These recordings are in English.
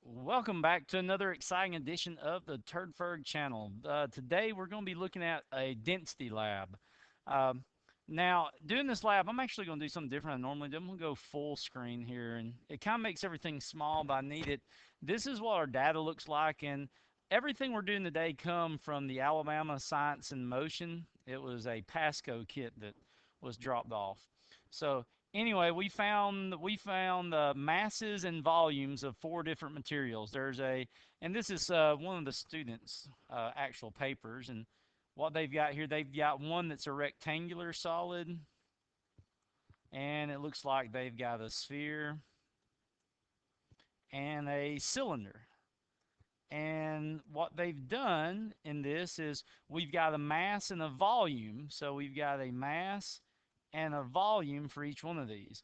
Welcome back to another exciting edition of the Turdferg channel. Today we're going to be looking at a density lab. Um, Now, doing this lab, I'm actually going to do something different than I normally do. I'm going to go full screen here, and it kind of makes everything small, but I need it. This is what our data looks like, and everything we're doing today come from the Alabama Science in Motion. It was a PASCO kit that was dropped off. So anyway, we found masses and volumes of four different materials. And this is one of the students' actual papers, and what they've got here, they've got one that's a rectangular solid, and it looks like they've got a sphere and a cylinder. And what they've done in this is we've got a mass and a volume, so we've got a mass and a volume for each one of these.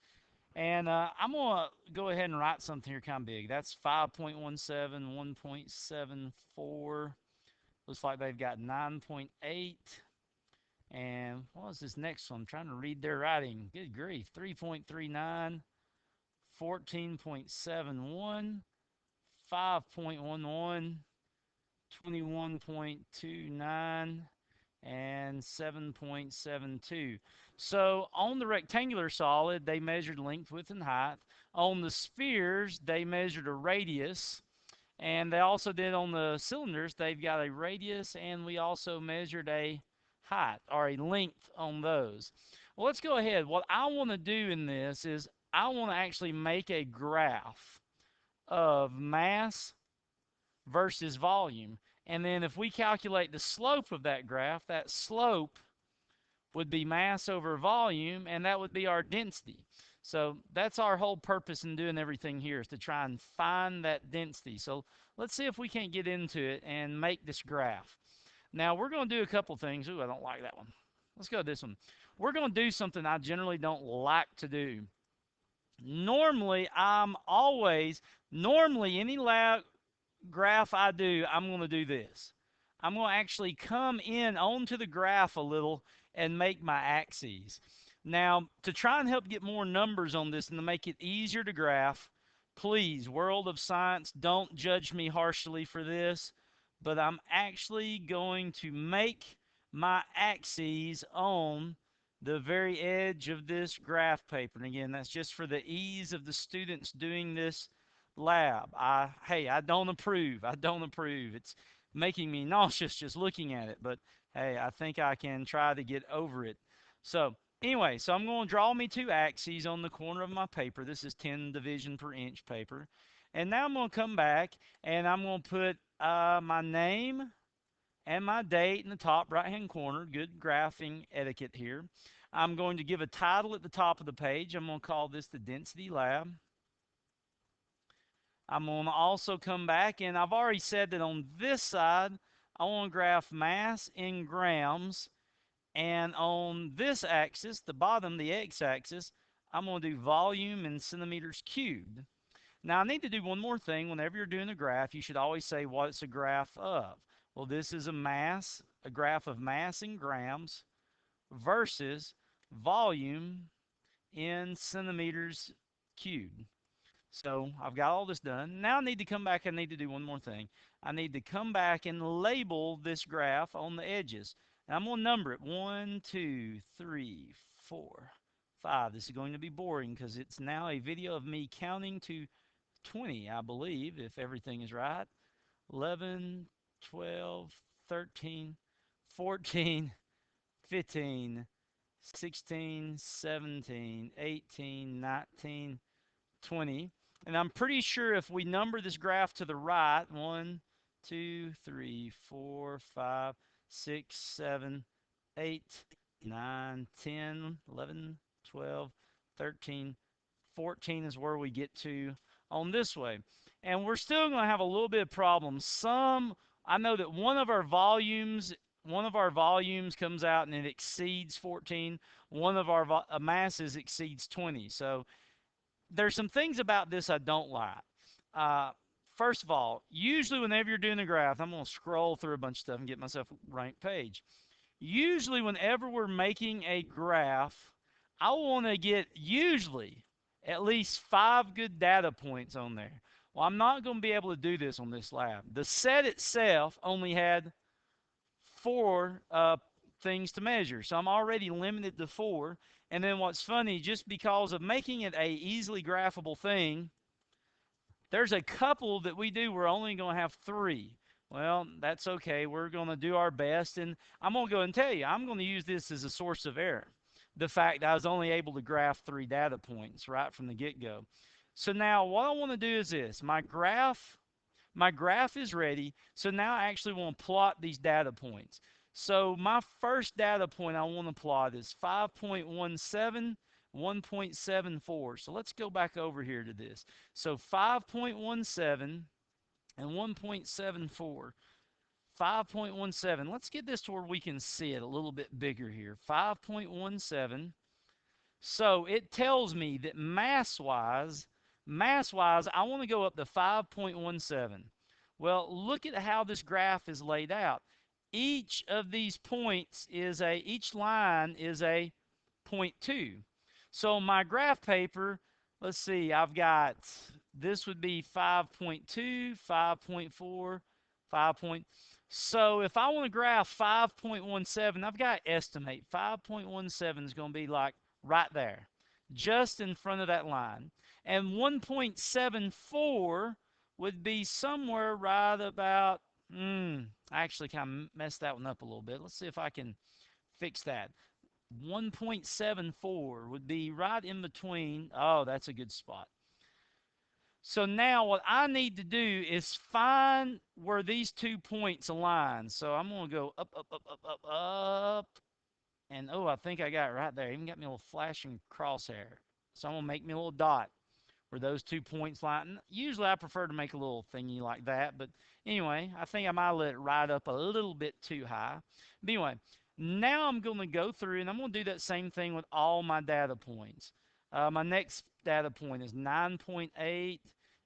And I'm going to go ahead and write something here kind of big. That's 5.17, 1.74. Looks like they've got 9.8. And what was this next one? I'm trying to read their writing. Good grief. 3.39, 14.71, 5.11, 21.29, and 7.72. So on the rectangular solid, they measured length, width, and height. On the spheres, they measured a radius. And they also did on the cylinders, they've got a radius, and we also measured a height or a length on those. Well, let's go ahead. What I want to do in this is I want to actually make a graph of mass versus volume. And then if we calculate the slope of that graph, that slope would be mass over volume, and that would be our density. So that's our whole purpose in doing everything here, is to try and find that density. So let's see if we can't get into it and make this graph. Now we're going to do a couple things. Ooh, I don't like that one. Let's go to this one. We're going to do something I generally don't like to do. Normally, any lab graph I do, I'm going to do this. I'm going to actually come in onto the graph a little and make my axes. Now, to try and help get more numbers on this and to make it easier to graph, please, world of science, don't judge me harshly for this, but I'm actually going to make my axes on the very edge of this graph paper. And again, that's just for the ease of the students doing this lab. Hey, I don't approve. I don't approve. It's making me nauseous just looking at it. But hey, I think I can try to get over it. So anyway, so I'm going to draw me two axes on the corner of my paper. This is 10 division per inch paper. And now I'm going to come back and I'm going to put my name and my date in the top right hand corner. Good graphing etiquette here. I'm going to give a title at the top of the page. I'm going to call this the density lab. I'm going to also come back, and I've already said that on this side, I want to graph mass in grams, and on this axis, the bottom, the x-axis, I'm going to do volume in centimeters cubed. Now, I need to do one more thing. Whenever you're doing a graph, you should always say what it's a graph of. Well, this is a graph of mass in grams versus volume in centimeters cubed. So I've got all this done. Now I need to come back. I need to do one more thing. I need to come back and label this graph on the edges. And I'm going to number it 1, 2, 3, 4, 5. This is going to be boring because it's now a video of me counting to 20, I believe, if everything is right. 11, 12, 13, 14, 15, 16, 17, 18, 19, 20. And I'm pretty sure if we number this graph to the right, 1, 2, 3, 4, 5, 6, 7, 8, 9, 10, 11, 12, 13, 14 is where we get to on this way. And we're still going to have a little bit of problems. I know that one of our volumes comes out and it exceeds 14. One of our masses exceeds 20. So there's some things about this I don't like. First of all, usually whenever you're doing a graph, I'm going to scroll through a bunch of stuff and get myself a right page. Usually whenever we're making a graph, I want to get usually at least 5 good data points on there. Well, I'm not going to be able to do this on this lab. The set itself only had 4 things to measure, so I'm already limited to 4. And then what's funny, just because of making it a easily graphable thing, there's a couple that we do we're only going to have 3. Well, that's okay. We're going to do our best, and I'm going to go and tell you, I'm going to use this as a source of error. The fact that I was only able to graph 3 data points right from the get-go. So now what I want to do is this. My graph is ready. So now I actually want to plot these data points. So my first data point I want to plot is 5.17, 1.74. So let's go back over here to this. So 5.17 and 1.74. 5.17. Let's get this to where we can see it a little bit bigger here. 5.17. So it tells me that mass-wise, I want to go up to 5.17. Well, look at how this graph is laid out. Each of these points each line is a 0.2. So my graph paper, let's see, I've got, this would be 5.2, 5.4, 5. So if I want to graph 5.17, I've got to estimate 5.17 is going to be like right there, just in front of that line. And 1.74 would be somewhere right about, I actually kind of messed that one up a little bit. Let's see if I can fix that. 1.74 would be right in between. Oh, that's a good spot. So now what I need to do is find where these 2 points align. So I'm going to go up, up, up, up, up, up. And oh, I think I got it right there. Even got me a little flashing crosshair. So I'm going to make me a little dot where those 2 points line. Usually I prefer to make a little thingy like that. But anyway, I think I might let it ride up a little bit too high. But anyway, now I'm going to go through and I'm going to do that same thing with all my data points. My next data point is 9.80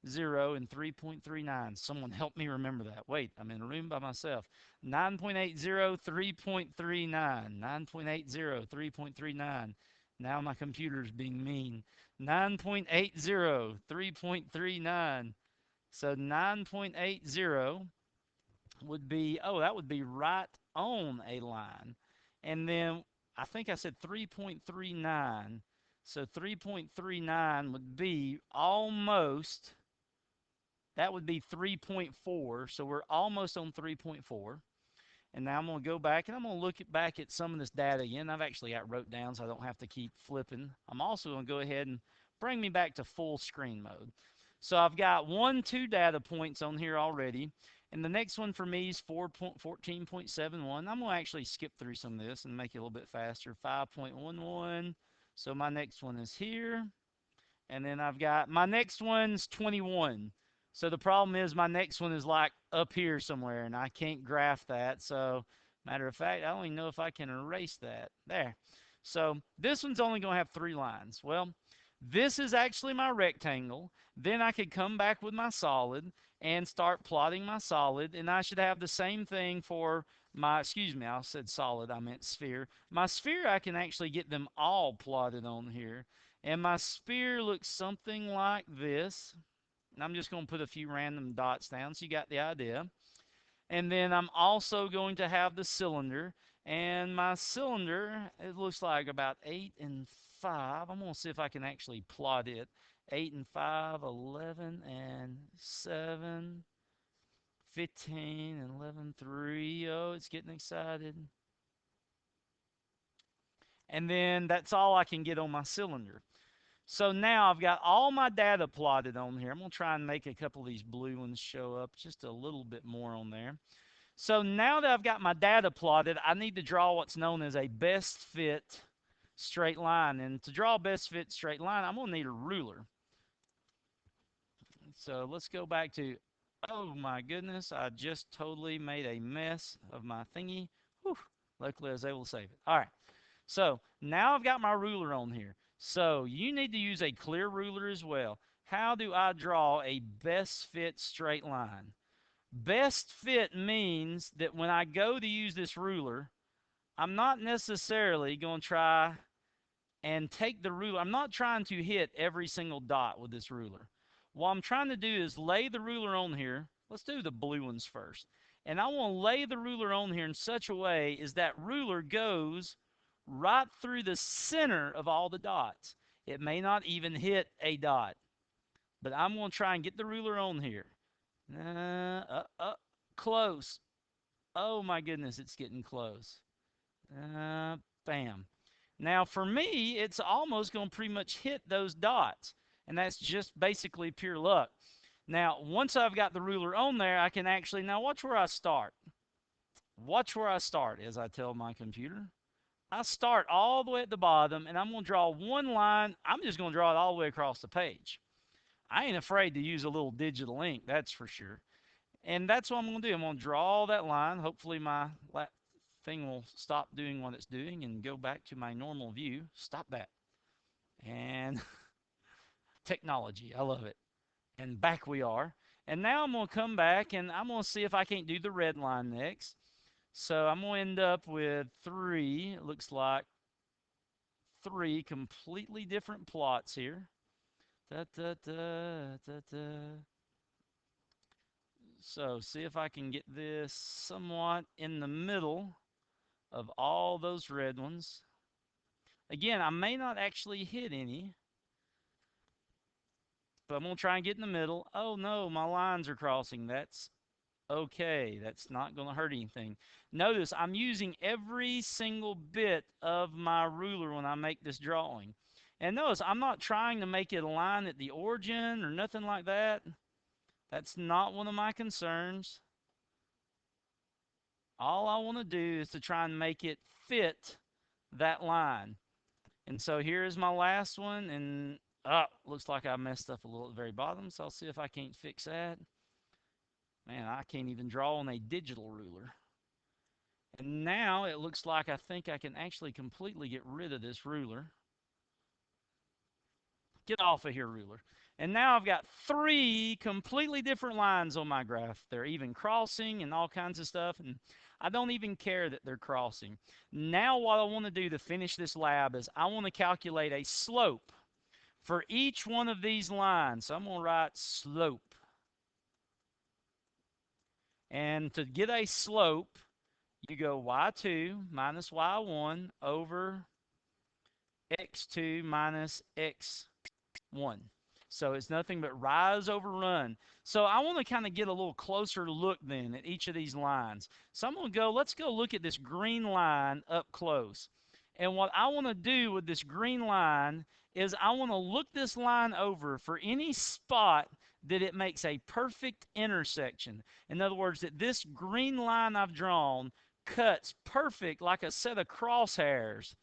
and 3.39. Someone help me remember that. Wait, I'm in a room by myself. 9.80, 3.39. 9.80, 3.39. Now my computer's being mean. 9.80, 3.39. So 9.80 would be, oh, that would be right on a line. And then I think I said 3.39. So 3.39 would be almost, that would be 3.4. So we're almost on 3.4. And now I'm going to go back and I'm going to look back at some of this data again. I've actually got wrote down so I don't have to keep flipping. I'm also going to go ahead and bring me back to full screen mode. So I've got 2 data points on here already. And the next one for me is 14.71. I'm going to actually skip through some of this and make it a little bit faster. 5.11. So my next one is here. And then I've got, my next one's 21. So the problem is my next one is like up here somewhere and I can't graph that. So matter of fact, I don't even know if I can erase that. There. So this one's only going to have 3 lines. Well, this is actually my rectangle. Then I could come back with my solid and start plotting my solid. And I should have the same thing for my, excuse me, I said solid, I meant sphere. My sphere, I can actually get them all plotted on here. And my sphere looks something like this. And I'm just going to put a few random dots down so you got the idea. And then I'm also going to have the cylinder. And my cylinder, it looks like about 8 and 5. I'm going to see if I can actually plot it. 8 and 5, 11 and 7, 15 and 11, 3. Oh, it's getting excited. And then that's all I can get on my cylinder. So now I've got all my data plotted on here. I'm going to try and make a couple of these blue ones show up just a little bit more on there. So now that I've got my data plotted, I need to draw what's known as a best fit straight line. And to draw a best fit straight line, I'm going to need a ruler. So let's go back to, oh my goodness, I just totally made a mess of my thingy. Whew, luckily I was able to save it. All right. So now I've got my ruler on here. So you need to use a clear ruler as well. How do I draw a best fit straight line? Best fit means that when I go to use this ruler, I'm not necessarily going to try and take the ruler. I'm not trying to hit every single dot with this ruler. What I'm trying to do is lay the ruler on here. Let's do the blue ones first. And I want to lay the ruler on here in such a way as that ruler goes right through the center of all the dots. It may not even hit a dot, but I'm going to try and get the ruler on here. Close. Oh my goodness, it's getting close. Bam. Now for me, it's almost going to pretty much hit those dots, and that's just basically pure luck. Now, once I've got the ruler on there, I can actually, now watch where I start. Watch where I start, as I tell my computer. I start all the way at the bottom, and I'm going to draw one line. I'm just going to draw it all the way across the page. I ain't afraid to use a little digital ink, that's for sure. And that's what I'm going to do. I'm going to draw that line. Hopefully my thing will stop doing what it's doing and go back to my normal view. Stop that. And technology, I love it. And back we are. And now I'm going to come back and I'm going to see if I can't do the red line next. So I'm going to end up with 3, it looks like 3 completely different plots here. Da, da, da, da, da. So see if I can get this somewhat in the middle of all those red ones. Again, I may not actually hit any, but I'm going to try and get in the middle. Oh no, my lines are crossing. That's okay. That's not going to hurt anything. Notice I'm using every single bit of my ruler when I make this drawing. And notice I'm not trying to make it a line at the origin or nothing like that. That's not one of my concerns. All I want to do is to try and make it fit that line. And so here is my last one, and looks like I messed up a little at the very bottom, so I'll see if I can't fix that. Man, I can't even draw on a digital ruler. And now it looks like I think I can actually completely get rid of this ruler. Get off of here, ruler. And now I've got 3 completely different lines on my graph. They're even crossing and all kinds of stuff, and I don't even care that they're crossing. Now what I want to do to finish this lab is I want to calculate a slope for each one of these lines. So I'm going to write slope. And to get a slope, you go y2 minus y1 over x2 minus x1. So it's nothing but rise over run. So I want to kind of get a little closer look then at each of these lines. So I'm going to go, let's go look at this green line up close. And what I want to do with this green line is I want to look this line over for any spot that it makes a perfect intersection. In other words, that this green line I've drawn cuts perfect like a set of crosshairs.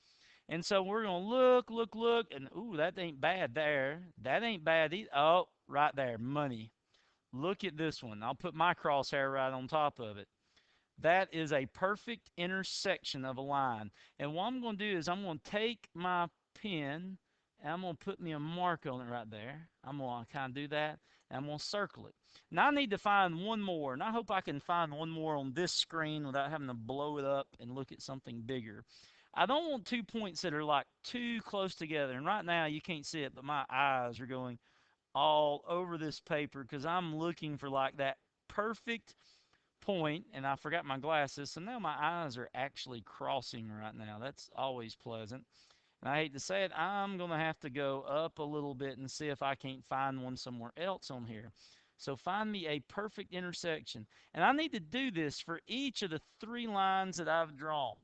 And so we're going to look, and ooh, that ain't bad there. That ain't bad either. Oh, right there, money. Look at this one. I'll put my crosshair right on top of it. That is a perfect intersection of a line. And what I'm going to do is I'm going to take my pen and I'm going to put me a mark on it right there. I'm going to kind of do that, and I'm going to circle it. Now I need to find one more, and I hope I can find one more on this screen without having to blow it up and look at something bigger. I don't want 2 points that are like too close together. And right now you can't see it, but my eyes are going all over this paper because I'm looking for like that perfect point, and I forgot my glasses, so now my eyes are actually crossing right now. That's always pleasant. And I hate to say it, I'm going to have to go up a little bit and see if I can't find one somewhere else on here. So find me a perfect intersection. And I need to do this for each of the 3 lines that I've drawn.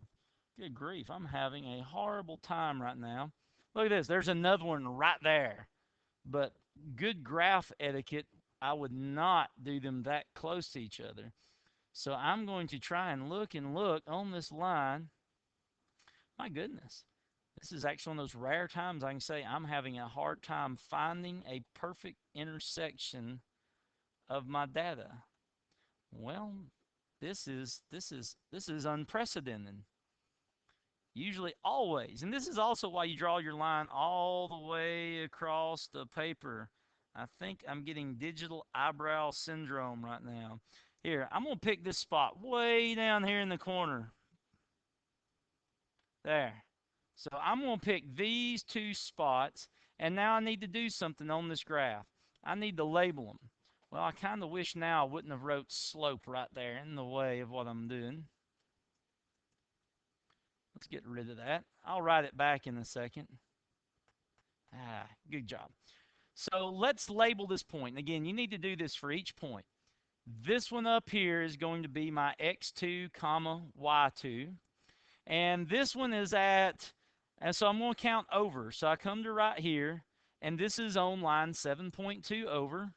Good grief, I'm having a horrible time right now. Look at this, there's another one right there. But good graph etiquette, I would not do them that close to each other. So I'm going to try and look on this line. My goodness, this is actually one of those rare times I can say I'm having a hard time finding a perfect intersection of my data. Well, this is unprecedented. Usually, always. And this is also why you draw your line all the way across the paper. I think I'm getting digital eyebrow syndrome right now. Here, I'm going to pick this spot way down here in the corner. There. So I'm going to pick these 2 spots, and now I need to do something on this graph. I need to label them. Well, I kind of wish now I wouldn't have wrote slope right there in the way of what I'm doing. Let's get rid of that. I'll write it back in a second. Good job. So let's label this point. And again, you need to do this for each point. This one up here is going to be my x2, comma, y2. And this one is at, and so I'm going to count over. So I come to right here, and this is on line 7.2 over.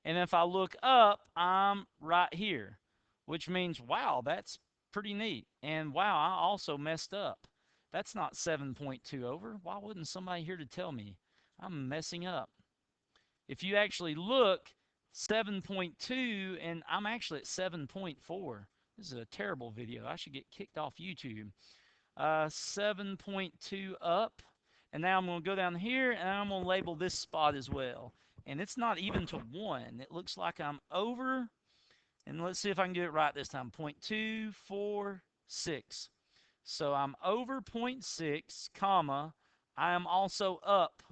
And if I look up, I'm right here, which means, wow, that's pretty neat. And wow, I also messed up. That's not 7.2 over. Why wouldn't somebody here to tell me I'm messing up? If you actually look, 7.2, and I'm actually at 7.4. This is a terrible video. I should get kicked off YouTube. 7.2 up, and now I'm going to go down here, and I'm going to label this spot as well. And it's not even to 1. It looks like I'm over, and let's see if I can do it right this time. 0.246. So I'm over 0.6, comma, I am also up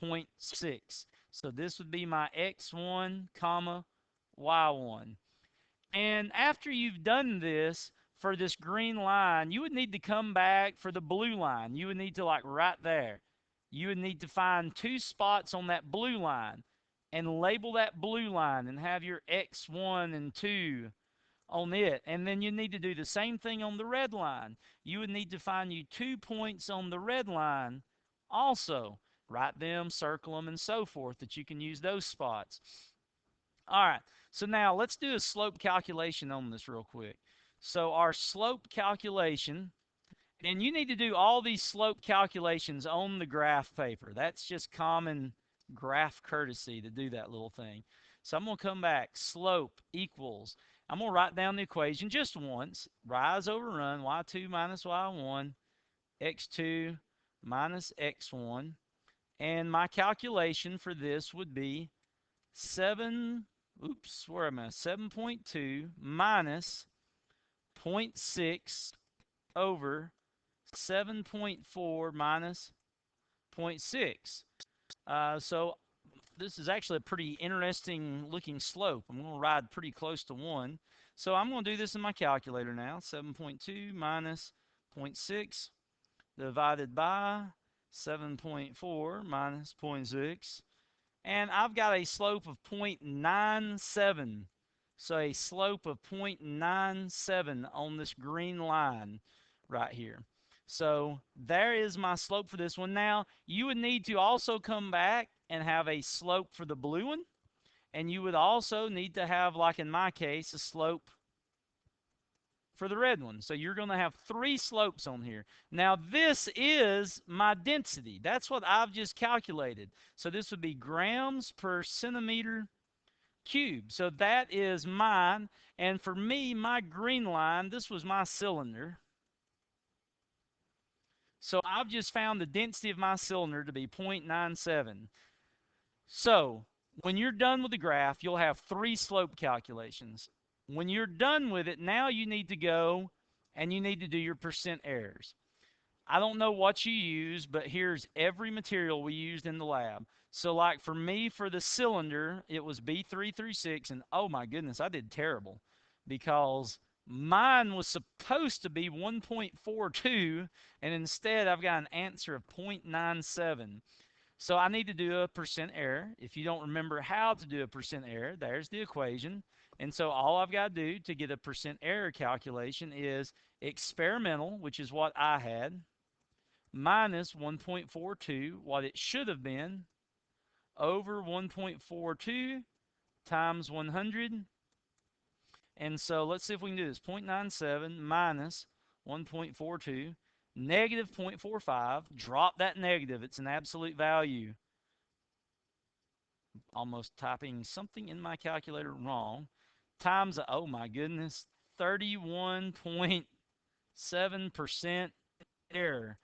0.6. So this would be my x1, comma, y1. And after you've done this for this green line, you would need to come back for the blue line. You would need to, like right there, you would need to find 2 spots on that blue line and label that blue line and have your x1 and 2 on it. And then you need to do the same thing on the red line. You would need to find you 2 points on the red line also. Write them, circle them, and so forth, that you can use those spots. All right, so now let's do a slope calculation on this real quick. So our slope calculation, and you need to do all these slope calculations on the graph paper. That's just common graph courtesy to do that little thing. So I'm going to come back. Slope equals, I'm going to write down the equation just once. Rise over run, y2 minus y1, x2 minus x1. And my calculation for this would be 7.2 minus 0.6 over 7.4 minus 0.6. So this is actually a pretty interesting looking slope. I'm going to ride pretty close to 1. So I'm going to do this in my calculator now. 7.2 minus 0.6 divided by 7.4 minus 0.6. And I've got a slope of 0.97. So a slope of 0.97 on this green line right here. So there is my slope for this one. Now, you would need to also come back and have a slope for the blue one. And you would also need to have, like in my case, a slope for the red one. So you're going to have 3 slopes on here. Now this is my density. That's what I've just calculated. So this would be grams per centimeter cubed. So that is mine. And for me, my green line, this was my cylinder. So I've just found the density of my cylinder to be 0.97. So when you're done with the graph, you'll have 3 slope calculations. When you're done with it, now you need to go and you need to do your percent errors. I don't know what you use, but here's every material we used in the lab. So like for me, for the cylinder, it was B336, and oh my goodness, I did terrible because mine was supposed to be 1.42, and instead I've got an answer of 0.97. So I need to do a percent error. If you don't remember how to do a percent error, there's the equation. And so all I've got to do to get a percent error calculation is experimental, which is what I had, minus 1.42, what it should have been, over 1.42 times 100. And so let's see if we can do this. 0.97 minus 1.42, negative 0.45. Drop that negative. It's an absolute value. Almost typing something in my calculator wrong. Times, oh my goodness, 31.7% error.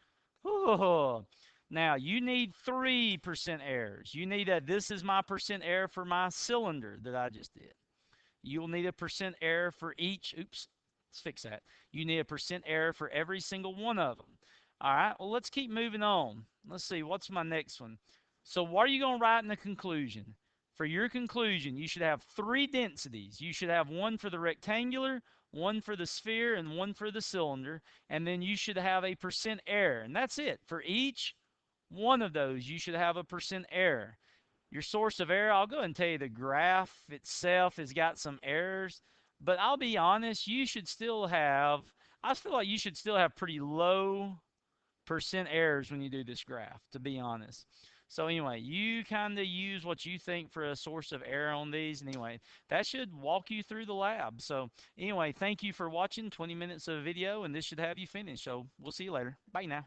Ooh. Now, you need 3% errors. You need this is my percent error for my cylinder that I just did. You will need a percent error for each, oops, let's fix that. You need a percent error for every single one of them. All right, well, let's keep moving on. Let's see, what's my next one? So what are you going to write in the conclusion? For your conclusion, you should have three densities. You should have one for the rectangular, one for the sphere, and one for the cylinder. And then you should have a percent error. And that's it. For each one of those, you should have a percent error. Your source of error, I'll go ahead and tell you the graph itself has got some errors. But I'll be honest, you should still have, I feel like you should still have pretty low percent errors when you do this graph, to be honest. So anyway, you kind of use what you think for a source of error on these. Anyway, that should walk you through the lab. So anyway, thank you for watching 20 minutes of video, and this should have you finished. So we'll see you later. Bye now.